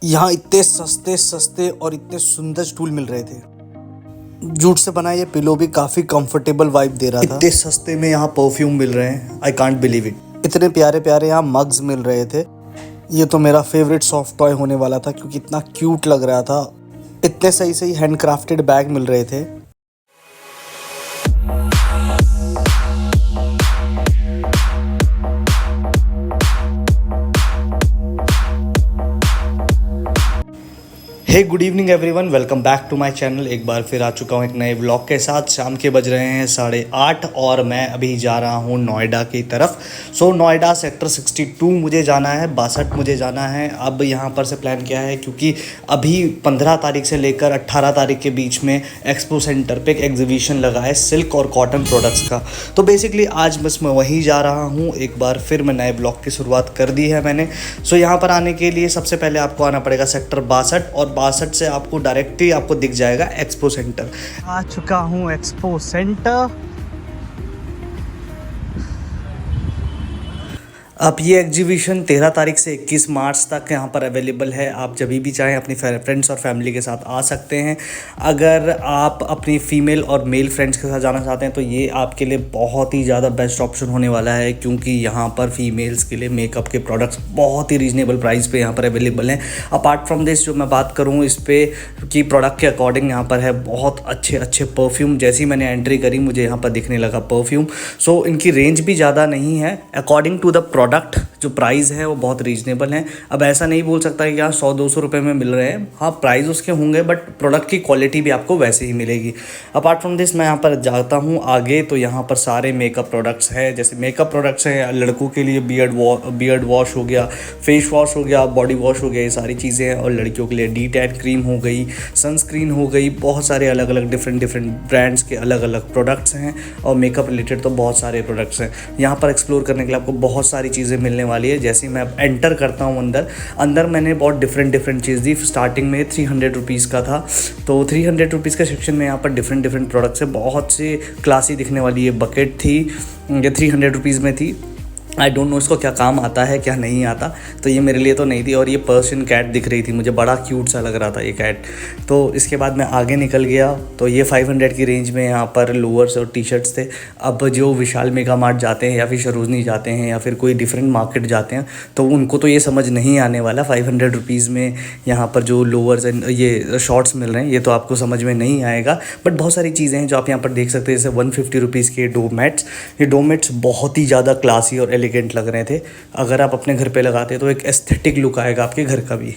यहाँ इतने सस्ते सस्ते और इतने सुंदर स्टूल मिल रहे थे। जूट से बना ये पिलो भी काफ़ी कंफर्टेबल वाइब दे रहा था। इतने सस्ते में यहाँ परफ्यूम मिल रहे हैं, आई कांट बिलीव इट। इतने प्यारे प्यारे यहाँ मग्स मिल रहे थे। ये तो मेरा फेवरेट सॉफ्ट टॉय होने वाला था क्योंकि इतना क्यूट लग रहा था। इतने सही सही हैंडक्राफ्टेड बैग मिल रहे थे। Hey good evening everyone, welcome back to my channel. एक बार फिर आ चुका हूँ एक नए व्लॉग के साथ। शाम के बज रहे हैं 8:30 और मैं अभी जा रहा हूँ नोएडा की तरफ। नोएडा सेक्टर 62 मुझे जाना है, 62 मुझे जाना है। अब यहाँ पर से प्लान किया है क्योंकि अभी 15 तारीख से लेकर 18 तारीख के बीच में एक्सपो सेंटर पे एक एग्जीबिशन लगा है सिल्क और कॉटन प्रोडक्ट्स का। तो बेसिकली आज बस मैं वहीं जा रहा हूँ। एक बार फिर मैं नए ब्लॉग की शुरुआत कर दी है मैंने। यहाँ पर आने के लिए सबसे पहले आपको आना पड़ेगा सेक्टर 62 और 62 से आपको डायरेक्टली आपको दिख जाएगा एक्सपो सेंटर। आ चुका हूँ एक्सपो सेंटर। अब ये एग्जीबिशन 13 तारीख से 21 मार्च तक यहाँ पर अवेलेबल है। आप जब भी चाहें अपनी फ्रेंड्स और फैमिली के साथ आ सकते हैं। अगर आप अपनी फ़ीमेल और मेल फ्रेंड्स के साथ जाना चाहते हैं तो ये आपके लिए बहुत ही ज़्यादा बेस्ट ऑप्शन होने वाला है, क्योंकि यहाँ पर फीमेल्स के लिए मेकअप के प्रोडक्ट्स बहुत ही रीज़नेबल प्राइस पे यहाँ पर अवेलेबल हैं। अपार्ट फ्रॉम दिस जो मैं बात करूँ इस पर कि प्रोडक्ट के अकॉर्डिंग यहाँ पर है बहुत अच्छे अच्छे परफ्यूम। जैसे ही मैंने एंट्री करी मुझे यहाँ पर दिखने लगा परफ्यूम। इनकी रेंज भी ज़्यादा नहीं है। अकॉर्डिंग टू द प्रोडक्ट जो प्राइस है वो बहुत रीजनेबल है। अब ऐसा नहीं बोल सकता कि यहाँ 100-200 रुपये में मिल रहे हैं। हाँ, प्राइस उसके होंगे बट प्रोडक्ट की क्वालिटी भी आपको वैसे ही मिलेगी। अपार्ट फ्रॉम दिस मैं यहाँ पर जाता हूँ आगे तो यहाँ पर सारे मेकअप प्रोडक्ट्स हैं। जैसे मेकअप प्रोडक्ट्स हैं, लड़कों के लिए बियर्ड वॉश हो गया, फेस वॉश हो गया, बॉडी वॉश हो गया, ये सारी चीज़ें हैं। और लड़कियों के लिए डी-टैन क्रीम हो गई, सनस्क्रीन हो गई, बहुत सारे अलग अलग डिफरेंट ब्रांड्स के अलग अलग प्रोडक्ट्स हैं। और मेकअप रिलेटेड तो बहुत सारे प्रोडक्ट्स हैं। यहाँ पर एक्सप्लोर करने के लिए आपको बहुत सारी चीज़ें मिलने वाली है। जैसे मैं अब एंटर करता हूँ अंदर मैंने बहुत डिफरेंट चीज़ दी। स्टार्टिंग में 300 रुपीज़ का था, तो 300 रुपीज़ के सेक्शन में यहाँ पर डिफरेंट प्रोडक्ट्स है। बहुत से क्लासी दिखने वाली ये बकेट थी, ये 300 रुपीज़ में थी। आई डोंट नो इसको क्या काम आता है क्या नहीं आता, तो ये मेरे लिए तो नहीं थी। और ये पर्शियन कैट दिख रही थी मुझे, बड़ा क्यूट सा लग रहा था ये कैट। तो इसके बाद मैं आगे निकल गया तो ये 500 की रेंज में यहाँ पर लोअर्स और टी शर्ट्स थे। अब जो विशाल मेगा मार्ट जाते हैं या फिर सरोजनी जाते हैं या फिर कोई डिफरेंट मार्केट जाते हैं तो उनको तो ये समझ नहीं आने वाला 500 रुपीज़ में यहाँ पर जो लोअर्स एंड ये शॉर्ट्स मिल रहे हैं, ये तो आपको समझ में नहीं आएगा। बट बहुत सारी चीज़ें हैं जो आप यहाँ पर देख सकते हैं। जैसे 150 रुपीज़ के डोमेट्स, ये डोमेट्स बहुत ही ज़्यादा क्लासी और एलिगेंट लग रहे थे। अगर आप अपने घर पे लगाते तो एक एस्थेटिक लुक आएगा आपके घर का भी।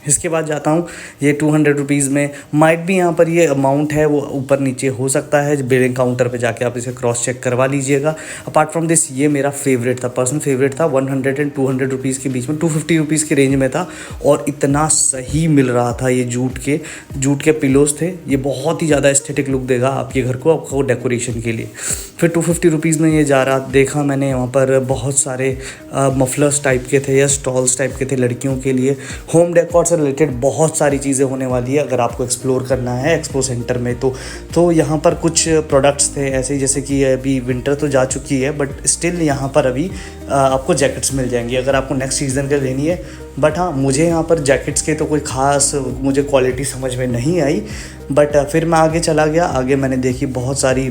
इसके बाद जाता हूँ ये 200 रुपीज़ में। माइट भी यहाँ पर ये अमाउंट है वो ऊपर नीचे हो सकता है। बिलिंग काउंटर पे जाके आप इसे क्रॉस चेक करवा लीजिएगा। अपार्ट फ्रॉम दिस ये मेरा फेवरेट था, पर्सनल फेवरेट था। 100 एंड 200 रुपीज़ के बीच में, 250 रुपीज़ की रेंज में था और इतना सही मिल रहा था। ये जूट के पिलोज थे। ये बहुत ही ज़्यादा एस्थेटिक लुक देगा आपके घर को, आपको डेकोरेशन के लिए। फिर 250 रुपीज़ में ये जा रहा देखा मैंने। वहाँ पर बहुत सारे मफलर्स टाइप के थे या स्टॉल्स टाइप के थे लड़कियों के लिए। होम डेकोर रिलेटेड बहुत सारी चीज़ें होने वाली है अगर आपको एक्सप्लोर करना है एक्सपो सेंटर में। तो यहाँ पर कुछ प्रोडक्ट्स थे ऐसे, जैसे कि अभी विंटर तो जा चुकी है बट स्टिल यहाँ पर अभी आपको जैकेट्स मिल जाएंगी अगर आपको नेक्स्ट सीज़न के लेनी है। बट हाँ, मुझे यहाँ पर जैकेट्स के तो कोई ख़ास मुझे क्वालिटी समझ में नहीं आई। बट फिर मैं आगे चला गया। आगे मैंने देखी बहुत सारी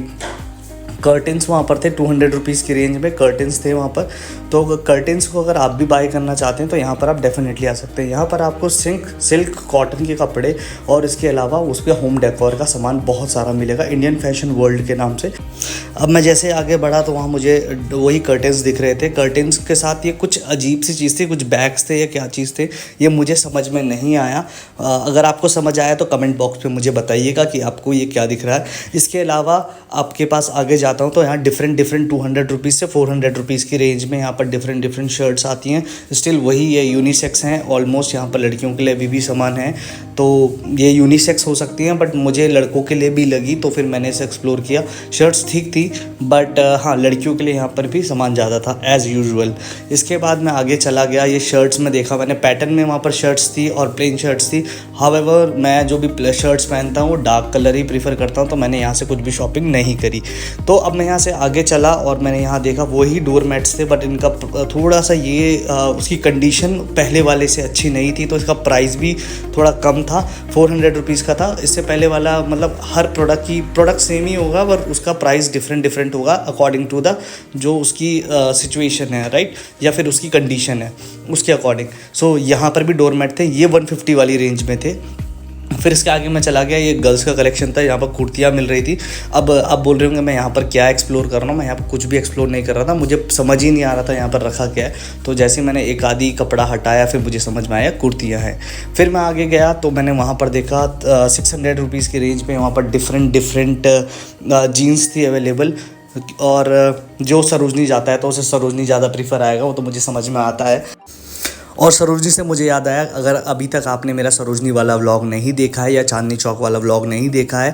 कर्टन्स वहाँ पर थे। 200 रुपीज़ की रेंज में कर्टन्स थे वहाँ पर। तो कर्टन्स को अगर आप भी बाय करना चाहते हैं तो यहाँ पर आप डेफिनेटली आ सकते हैं। यहाँ पर आपको सिल्क कॉटन के कपड़े और इसके अलावा उसके होम डेकोर का सामान बहुत सारा मिलेगा, इंडियन फैशन वर्ल्ड के नाम से। अब मैं जैसे आगे बढ़ा तो वहाँ मुझे वही कर्टन्स दिख रहे थे। कर्टन्स के साथ ये कुछ अजीब सी चीज़ थी, कुछ बैग्स थे या क्या चीज़ थे, ये मुझे समझ में नहीं आया। अगर आपको समझ आया तो कमेंट बॉक्स में मुझे बताइएगा कि आपको ये क्या दिख रहा है। इसके अलावा आपके पास आगे जाता हूँ तो यहाँ डिफरेंट 200 रुपीज़ से 400 रुपीज़ की रेंज में यहाँ पर डिफरेंट शर्ट्स आती हैं। स्टिल वही ये यूनिसेक्स हैं ऑलमोस्ट। यहाँ पर लड़कियों के लिए अभी भी सामान है। तो ये यूनिसेक्स हो सकती हैं, बट मुझे लड़कों के लिए भी लगी तो फिर मैंने इसे एक्सप्लोर किया। शर्ट्स ठीक थी, बट हाँ, लड़कियों के लिए यहाँ पर भी सामान ज़्यादा था एज़ यूजुअल। इसके बाद मैं आगे चला गया, ये शर्ट्स में देखा मैंने, पैटर्न में वहाँ पर शर्ट्स थी और प्लेन शर्ट्स थी। हाउएवर मैं जो भी शर्ट्स पहनता हूँ वो डार्क कलर ही प्रीफर करता हूँ, तो मैंने यहाँ से कुछ भी शॉपिंग नहीं करी। तो अब मैं यहाँ से आगे चला और मैंने यहाँ देखा वही डोर मैट्स थे, बट इनका थोड़ा सा ये उसकी कंडीशन पहले वाले से अच्छी नहीं थी, तो इसका प्राइस भी थोड़ा कम था, 400 रुपीज़ का था। इससे पहले वाला मतलब हर प्रोडक्ट सेम ही होगा, पर उसका प्राइस डिफरेंट होगा अकॉर्डिंग टू द जो उसकी सिचुएशन है, राइट, या फिर उसकी कंडीशन है उसके अकॉर्डिंग। सो यहाँ पर भी डोर मैट थे, ये 150 वाली रेंज में थे। फिर इसके आगे मैं चला गया, ये गर्ल्स का कलेक्शन था, यहाँ पर कुर्तियाँ मिल रही थी। अब आप बोल रहे होंगे मैं यहाँ पर क्या एक्सप्लोर कर रहा हूँ, मैं यहाँ पर कुछ भी एक्सप्लोर नहीं कर रहा था, मुझे समझ ही नहीं आ रहा था यहाँ पर रखा क्या है। तो जैसे मैंने एक आधी कपड़ा हटाया फिर मुझे समझ में आया कुर्तियाँ हैं। फिर मैं आगे गया तो मैंने वहाँ पर देखा 600 रुपीज़ की रेंज में वहाँ पर डिफरेंट जीन्स थी अवेलेबल। और जो सरोजनी जाता है तो उसे सरोजनी ज़्यादा प्रीफर आएगा, वो तो मुझे समझ में आता है। और सरोजनी से मुझे याद आया, अगर अभी तक आपने मेरा सरोजनी वाला व्लॉग नहीं देखा है या चांदनी चौक वाला व्लॉग नहीं देखा है,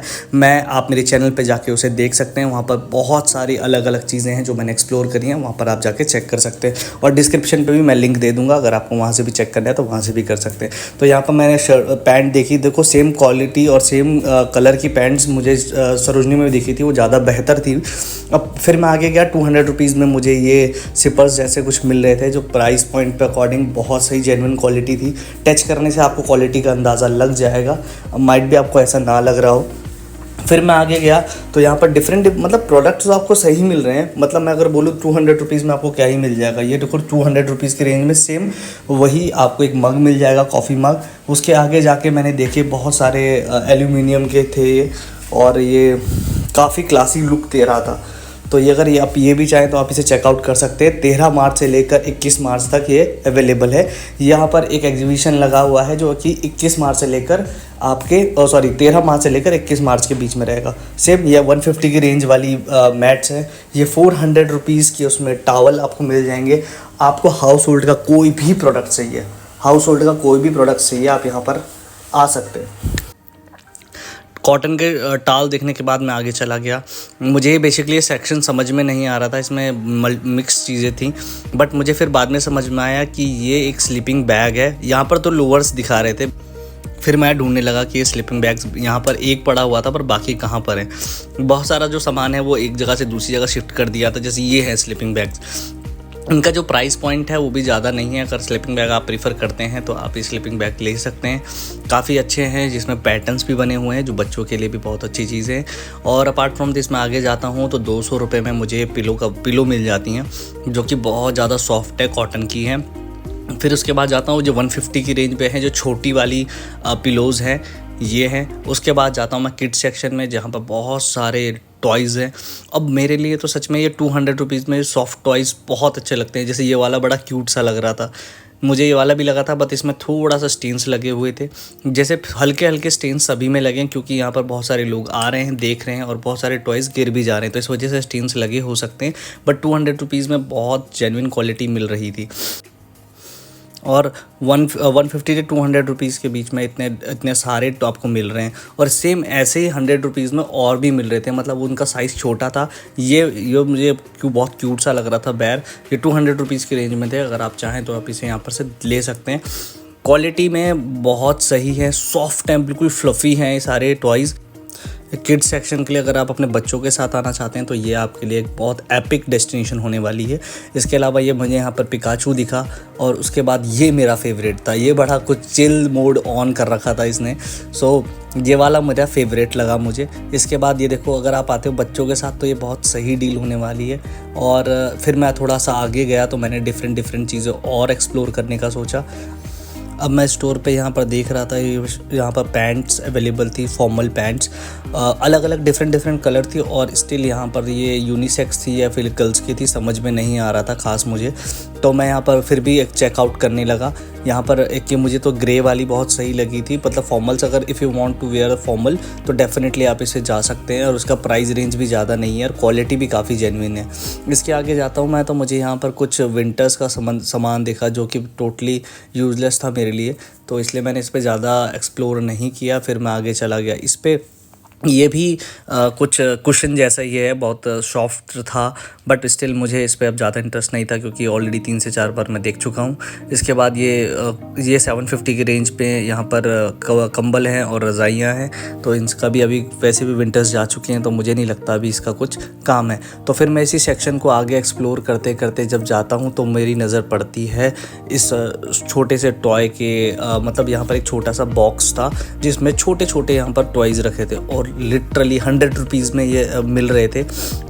आप मेरे चैनल पे जाके उसे देख सकते हैं। वहाँ पर बहुत सारी अलग अलग चीज़ें हैं जो मैंने एक्सप्लोर करी हैं, वहाँ पर आप जाके चेक कर सकते हैं। और डिस्क्रिप्शन पे भी मैं लिंक दे दूँगा, अगर आपको वहाँ से भी चेक करना है तो वहाँ से भी कर सकते हैं। तो यहाँ पर मैंने पैंट देखी, देखो सेम क्वालिटी और सेम कलर की पैंट्स मुझे सरोजनी में भी दिखी थी, वो ज़्यादा बेहतर थी। अब फिर मैं आगे गया, 200 रुपीज़ में मुझे ये सिपर्स जैसे कुछ मिल रहे थे, जो प्राइस पॉइंट पे अकॉर्डिंग बहुत सही जेन्युइन क्वालिटी थी। टच करने से आपको क्वालिटी का अंदाज़ा लग जाएगा, माइट भी आपको ऐसा ना लग रहा हो। फिर मैं आगे गया तो यहाँ पर डिफरेंट मतलब प्रोडक्ट्स आपको सही मिल रहे हैं। मतलब मैं अगर बोलूँ 200 रुपीज़ में आपको क्या ही मिल जाएगा, ये देखो 200 रुपीज़ की रेंज में सेम वही आपको एक मग मिल जाएगा, कॉफ़ी मग। उसके आगे जाके मैंने देखे बहुत सारे एल्यूमिनियम के थे और ये काफ़ी क्लासी लुक दे रहा था। तो ये अगर आप ये भी चाहें तो आप इसे चेकआउट कर सकते हैं। 13 मार्च से लेकर 21 मार्च तक ये अवेलेबल है। यहाँ पर एक एग्जीबिशन लगा हुआ है जो कि 21 मार्च से लेकर 13 मार्च से लेकर 21 मार्च के बीच में रहेगा। सेम ये 150 की रेंज वाली मैट्स है। ये 400 रुपीज़ की उसमें टावल आपको मिल जाएंगे। आपको हाउस होल्ड का कोई भी प्रोडक्ट चाहिए, आप यहाँ पर आ सकते हैं। कॉटन के टाल देखने के बाद मैं आगे चला गया। मुझे बेसिकली ये सेक्शन समझ में नहीं आ रहा था, इसमें मिक्स चीज़ें थी, बट मुझे फिर बाद में समझ में आया कि ये एक स्लीपिंग बैग है। यहाँ पर तो लोअर्स दिखा रहे थे, फिर मैं ढूंढने लगा कि ये स्लीपिंग बैग्स यहाँ पर एक पड़ा हुआ था, पर बाकी कहाँ पर है। बहुत सारा जो सामान है वो एक जगह से दूसरी जगह शिफ्ट कर दिया था, जैसे ये है स्लीपिंग बैग्स। इनका जो प्राइस पॉइंट है वो भी ज़्यादा नहीं है। अगर स्लीपिंग बैग आप प्रीफर करते हैं तो आप ये स्लीपिंग बैग ले सकते हैं, काफ़ी अच्छे हैं, जिसमें पैटर्न्स भी बने हुए हैं, जो बच्चों के लिए भी बहुत अच्छी चीज़ है। और अपार्ट फ्रॉम दिस मैं आगे जाता हूँ तो 200 रुपये में मुझे पिलो मिल जाती हैं, जो कि बहुत ज़्यादा सॉफ्ट है, कॉटन की है। फिर उसके बाद जाता हूँ जो 150 की रेंज पे है, जो छोटी वाली पिलोज़ हैं ये हैं। उसके बाद जाता हूँ मैं किड्स सेक्शन में, जहाँ पर बहुत सारे टॉयज़ हैं। अब मेरे लिए तो सच में ये 200 रुपीज़ में सॉफ्ट टॉयज़ बहुत अच्छे लगते हैं। जैसे ये वाला बड़ा क्यूट सा लग रहा था, मुझे ये वाला भी लगा था, बट इसमें थोड़ा सा स्टेन्स लगे हुए थे। जैसे हल्के हल्के स्टेन्स सभी में लगे हैं, क्योंकि यहाँ पर बहुत सारे लोग आ रहे हैं, देख रहे हैं, और बहुत सारे टॉयज़ गिर भी जा रहे हैं, तो इस वजह से स्टेन्स लगे हो सकते हैं। बट 200 रुपीज़ में बहुत जेन्युइन क्वालिटी मिल रही थी। और 150 से 200 रुपीज़ के बीच में इतने सारे टॉप को मिल रहे हैं। और सेम ऐसे ही 100 रुपीज़ में और भी मिल रहे थे, मतलब उनका साइज़ छोटा था। ये मुझे बहुत क्यूट सा लग रहा था बैर। ये 200 रुपीज़ की रेंज में थे। अगर आप चाहें तो आप इसे यहाँ पर से ले सकते हैं। क्वालिटी में बहुत सही है, सॉफ्ट हैं, बिल्कुल फ्लफ़ी हैं ये सारे टॉयज़। किड्स सेक्शन के लिए अगर आप अपने बच्चों के साथ आना चाहते हैं तो ये आपके लिए एक बहुत एपिक डेस्टिनेशन होने वाली है। इसके अलावा ये मुझे यहाँ पर पिकाचू दिखा, और उसके बाद ये मेरा फेवरेट था। ये बड़ा कुछ चिल मोड ऑन कर रखा था इसने, सो ये वाला मेरा फेवरेट लगा मुझे। इसके बाद ये देखो, अगर आप आते हो बच्चों के साथ तो ये बहुत सही डील होने वाली है। और फिर मैं थोड़ा सा आगे गया तो मैंने डिफरेंट चीज़ें और एक्सप्लोर करने का सोचा। अब मैं स्टोर पे यहाँ पर देख रहा था, यहाँ पर पैंट्स अवेलेबल थी, फॉर्मल पैंट्स, अलग अलग डिफरेंट कलर थी। और स्टिल यहाँ पर ये यूनिसेक्स थी या फिर गर्ल्स की थी, समझ में नहीं आ रहा था खास मुझे। तो मैं यहाँ पर फिर भी एक चेकआउट करने लगा। यहाँ पर एक मुझे तो ग्रे वाली बहुत सही लगी थी, मतलब फॉर्मल्स, अगर if you want to wear formal तो डेफिनेटली आप इसे जा सकते हैं। और उसका प्राइस रेंज भी ज़्यादा नहीं है और क्वालिटी भी काफ़ी जेन्युइन है। इसके आगे जाता हूँ मैं तो मुझे यहाँ पर कुछ विंटर्स का सामान देखा, जो कि टोटली यूजलेस था मेरे लिए। तो इसलिए मैंने इस पे ज़्यादा एक्सप्लोर नहीं किया। फिर मैं आगे चला गया इस पे। ये भी कुछ कुशन जैसा ही है, बहुत सॉफ्ट था, बट स्टिल मुझे इस पे अब ज़्यादा इंटरेस्ट नहीं था क्योंकि ऑलरेडी 3 से 4 बार मैं देख चुका हूँ। इसके बाद ये 750 की रेंज पे यहाँ पर कंबल हैं और रज़ाइयाँ हैं, तो इनका भी अभी वैसे भी विंटर्स जा चुके हैं, तो मुझे नहीं लगता अभी इसका कुछ काम है। तो फिर मैं इसी सेक्शन को आगे एक्सप्लोर करते करते जब जाता हूँ तो मेरी नज़र पड़ती है इस छोटे से टॉय के मतलब यहाँ पर एक छोटा सा बॉक्स था जिसमें छोटे छोटे यहाँ पर टॉयज़ रखे थे और लिटरली 100 रुपीज़ में ये मिल रहे थे,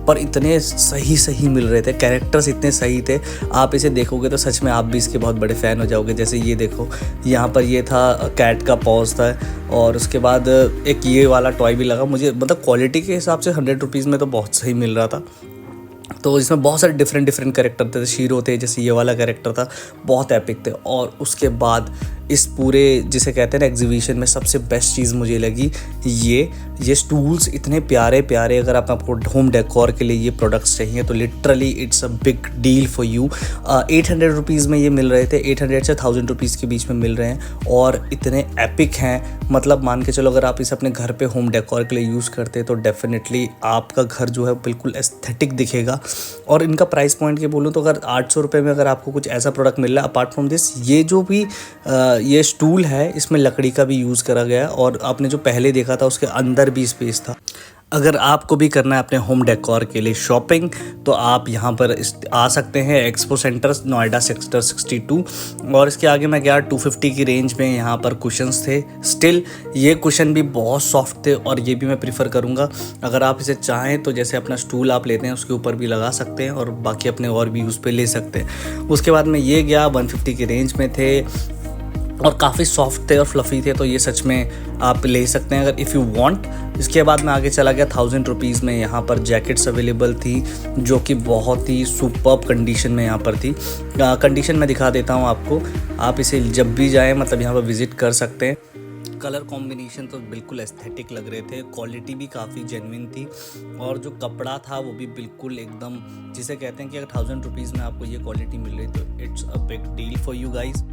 पर इतने सही मिल रहे थे, कैरेक्टर्स इतने सही थे। आप इसे देखोगे तो सच में आप भी इसके बहुत बड़े फ़ैन हो जाओगे। जैसे ये देखो, यहाँ पर ये था कैट का पॉज था, और उसके बाद एक ये वाला टॉय भी लगा मुझे, मतलब क्वालिटी के हिसाब से 100 रुपीज़ में तो बहुत सही मिल रहा था। तो इसमें बहुत सारे डिफरेंट कैरेक्टर थे, शीरो थे, जैसे ये वाला कैरेक्टर था, बहुत एपिक थे। और उसके बाद इस पूरे जिसे कहते हैं ना एग्जीबिशन में सबसे बेस्ट चीज़ मुझे लगी ये स्टूल्स इतने प्यारे प्यारे। अगर आपको होम डेकोर के लिए ये प्रोडक्ट्स चाहिए तो literally it's a big deal for you. 800 rupees में ये मिल रहे थे, 800 से 1000 रुपीज़ के बीच में मिल रहे हैं, और इतने एपिक हैं। मतलब मान के चलो, अगर आप इसे अपने घर पे होम डेकोर के लिए यूज़ करते तो डेफिनेटली आपका घर जो है बिल्कुल एस्थेटिक दिखेगा। और इनका प्राइस पॉइंट के बोलूँ तो अगर 800 रुपये में अगर आपको कुछ ऐसा प्रोडक्ट मिल रहा है, अपार्ट फ्रॉम दिस ये जो भी ये स्टूल है इसमें लकड़ी का भी यूज़ करा गया है, और आपने जो पहले देखा था उसके अंदर भी स्पेस था। अगर आपको भी करना है अपने होम डेकोर के लिए शॉपिंग तो आप यहाँ पर आ सकते हैं, एक्सपो सेंटर नोएडा सेक्टर 62। और इसके आगे मैं गया 250 की रेंज में, यहाँ पर कुशन्स थे। स्टिल ये कुशन भी बहुत सॉफ्ट थे और ये भी मैं प्रीफर करूँगा। अगर आप इसे चाहें तो जैसे अपना स्टूल आप लेते हैं उसके ऊपर भी लगा सकते हैं और बाकी अपने और भी यूज़ पे ले सकते हैं। उसके बाद में ये गया 150 की रेंज में थे और काफ़ी सॉफ्ट थे और फ्लफ़ी थे, तो ये सच में आप ले सकते हैं अगर इफ़ यू वांट। इसके बाद मैं आगे चला गया 1000 रुपीज़ में, यहाँ पर जैकेट्स अवेलेबल थी जो कि बहुत ही सुपर्ब कंडीशन में यहाँ पर थी। कंडीशन मैं दिखा देता हूँ आपको, आप इसे जब भी जाएँ मतलब यहाँ पर विज़िट कर सकते हैं। कलर कॉम्बिनेशन तो बिल्कुल एस्थेटिक लग रहे थे, क्वालिटी भी काफ़ी जेन्युइन थी, और जो कपड़ा था वो भी बिल्कुल एकदम जिसे कहते हैं कि अगर 1000 रुपीज़ में आपको ये क्वालिटी मिल रही तो it's a big deal for you guys.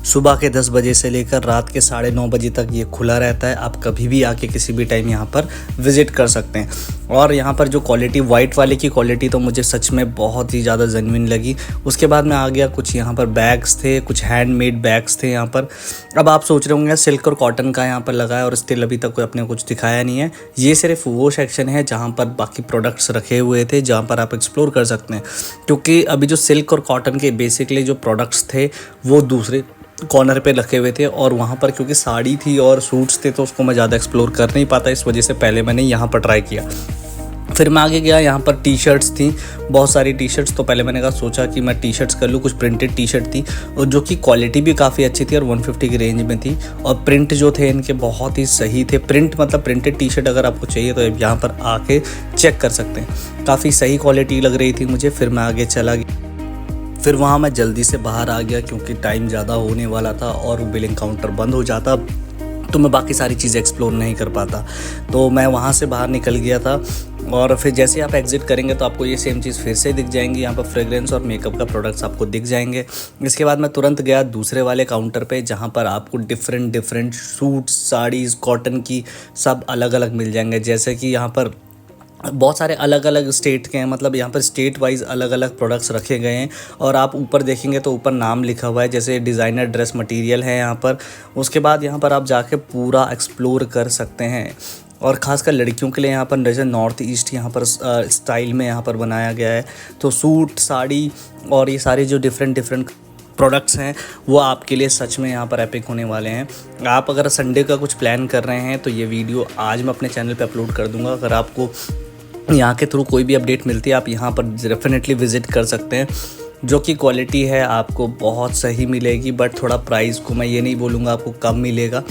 सुबह के 10 बजे से लेकर रात के 9:30 बजे तक ये खुला रहता है। आप कभी भी आके किसी भी टाइम यहाँ पर विज़िट कर सकते हैं। और यहाँ पर जो क्वालिटी वाइट वाले की क्वालिटी तो मुझे सच में बहुत ही ज़्यादा जेन्युइन लगी। उसके बाद मैं आ गया, कुछ यहाँ पर बैग्स थे, कुछ हैंडमेड बैग्स थे यहाँ पर। अब आप सोच रहे होंगे सिल्क और कॉटन का यहाँ पर लगा है और स्टिल अभी तक कोई अपने कुछ दिखाया नहीं है। ये सिर्फ वो सेक्शन है जहाँ पर बाकी प्रोडक्ट्स रखे हुए थे, जहाँ पर आप एक्सप्लोर कर सकते हैं, क्योंकि अभी जो सिल्क और कॉटन के बेसिकली जो प्रोडक्ट्स थे वो दूसरे कॉर्नर पे रखे हुए थे, और वहाँ पर क्योंकि साड़ी थी और सूट्स थे तो उसको मैं ज़्यादा एक्सप्लोर कर नहीं पाता, इस वजह से पहले मैंने यहाँ पर ट्राई किया। फिर मैं आगे गया, यहाँ पर टी शर्ट्स थी, बहुत सारी टी शर्ट्स। तो पहले मैंने कहा सोचा कि मैं टी शर्ट्स कर लूँ, कुछ प्रिंटेड टी शर्ट थी और जो कि क्वालिटी भी काफ़ी अच्छी थी और 150 की रेंज में थी, और प्रिंट जो थे इनके बहुत ही सही थे। प्रिंट मतलब प्रिंटेड टी शर्ट अगर आपको चाहिए तो यहाँ पर आके चेक कर सकते हैं, काफ़ी सही क्वालिटी लग रही थी मुझे। फिर मैं आगे चला गया, फिर वहाँ मैं जल्दी से बाहर आ गया क्योंकि टाइम ज़्यादा होने वाला था और बिलिंग काउंटर बंद हो जाता तो मैं बाकी सारी चीज़ें एक्सप्लोर नहीं कर पाता। तो मैं वहाँ से बाहर निकल गया था, और फिर जैसे आप एग्जिट करेंगे तो आपको ये सेम चीज़ फिर से दिख जाएंगी। यहाँ पर फ्रेग्रेंस और मेकअप का प्रोडक्ट्स आपको दिख जाएंगे। इसके बाद मैं तुरंत गया दूसरे वाले काउंटर पे जहाँ पर आपको डिफरेंट सूट्स, साड़ीज़, कॉटन की सब अलग अलग मिल जाएंगे। जैसे कि यहाँ पर बहुत सारे अलग अलग स्टेट के हैं, मतलब यहाँ पर स्टेट वाइज अलग अलग प्रोडक्ट्स रखे गए हैं, और आप ऊपर देखेंगे तो ऊपर नाम लिखा हुआ है, जैसे डिज़ाइनर ड्रेस मटेरियल है यहाँ पर। उसके बाद यहाँ पर आप जाके पूरा एक्सप्लोर कर सकते हैं, और ख़ासकर लड़कियों के लिए यहाँ पर जैसे नॉर्थ ईस्ट यहाँ पर स्टाइल में यहाँ पर बनाया गया है। तो सूट, साड़ी और ये सारे जो डिफरेंट प्रोडक्ट्स हैं वो आपके लिए सच में यहाँ पर एपिक होने वाले हैं। आप अगर संडे का कुछ प्लान कर रहे हैं तो ये वीडियो आज मैं अपने चैनल पे अपलोड कर दूँगा। अगर आपको यहाँ के थ्रू कोई भी अपडेट मिलती है आप यहाँ पर डेफिनेटली विज़िट कर सकते हैं। जो कि क्वालिटी है आपको बहुत सही मिलेगी, बट थोड़ा प्राइस को मैं ये नहीं बोलूँगा आपको कम मिलेगा।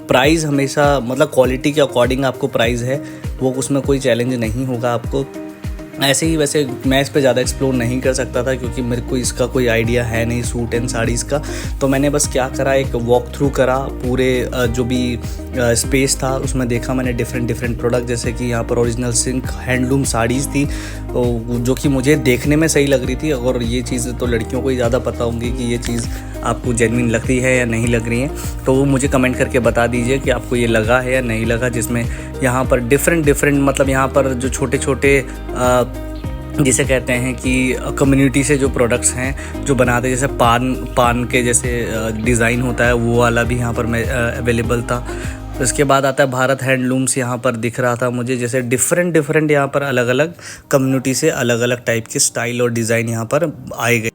प्राइस हमेशा मतलब क्वालिटी के अकॉर्डिंग आपको प्राइस है, वो उसमें कोई चैलेंज नहीं होगा आपको। ऐसे ही वैसे मैं इस पे ज़्यादा एक्सप्लोर नहीं कर सकता था क्योंकि मेरे को इसका कोई आइडिया है नहीं सूट एंड साड़ीज़ का। तो मैंने बस क्या करा, एक वॉक थ्रू करा पूरे जो भी स्पेस था उसमें, देखा मैंने डिफरेंट प्रोडक्ट, जैसे कि यहाँ पर ओरिजिनल सिल्क हैंडलूम साड़ीज़ थी जो कि मुझे देखने में सही लग रही थी। और ये चीज़ तो लड़कियों को ही ज़्यादा पता होंगी कि ये चीज़ आपको जेन्युइन लगती है या नहीं लग रही है। तो वो मुझे कमेंट करके बता दीजिए कि आपको ये लगा है या नहीं लगा। जिसमें यहाँ पर डिफरेंट मतलब यहाँ पर जो छोटे छोटे जिसे कहते हैं कि कम्युनिटी से जो प्रोडक्ट्स हैं जो बनाते हैं, जैसे पान के जैसे डिज़ाइन होता है वो वाला भी यहाँ पर अवेलेबल था। उसके बाद आता है भारत हैंडलूम्स, यहाँ पर दिख रहा था मुझे, जैसे डिफरेंट यहाँ पर अलग अलग कम्युनिटी से अलग अलग टाइप के स्टाइल और डिज़ाइन यहाँ पर आए गए।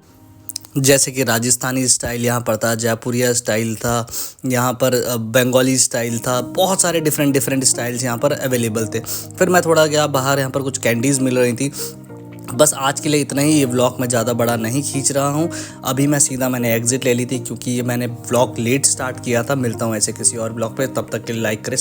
जैसे कि राजस्थानी स्टाइल यहाँ पर था, जयपुरिया स्टाइल था, यहाँ पर बंगाली स्टाइल था, बहुत सारे डिफरेंट स्टाइल्स यहाँ पर अवेलेबल थे। फिर मैं थोड़ा गया बाहर, यहाँ पर कुछ कैंडीज़ मिल रही थी। बस आज के लिए इतना ही। ये व्लॉग मैं ज़्यादा बड़ा नहीं खींच रहा हूँ। अभी मैंने एग्ज़िट ले ली थी क्योंकि ये मैंने व्लॉग लेट स्टार्ट किया था। मिलता हूँ ऐसे किसी और व्लॉग पे, तब तक के लिए लाइक करें।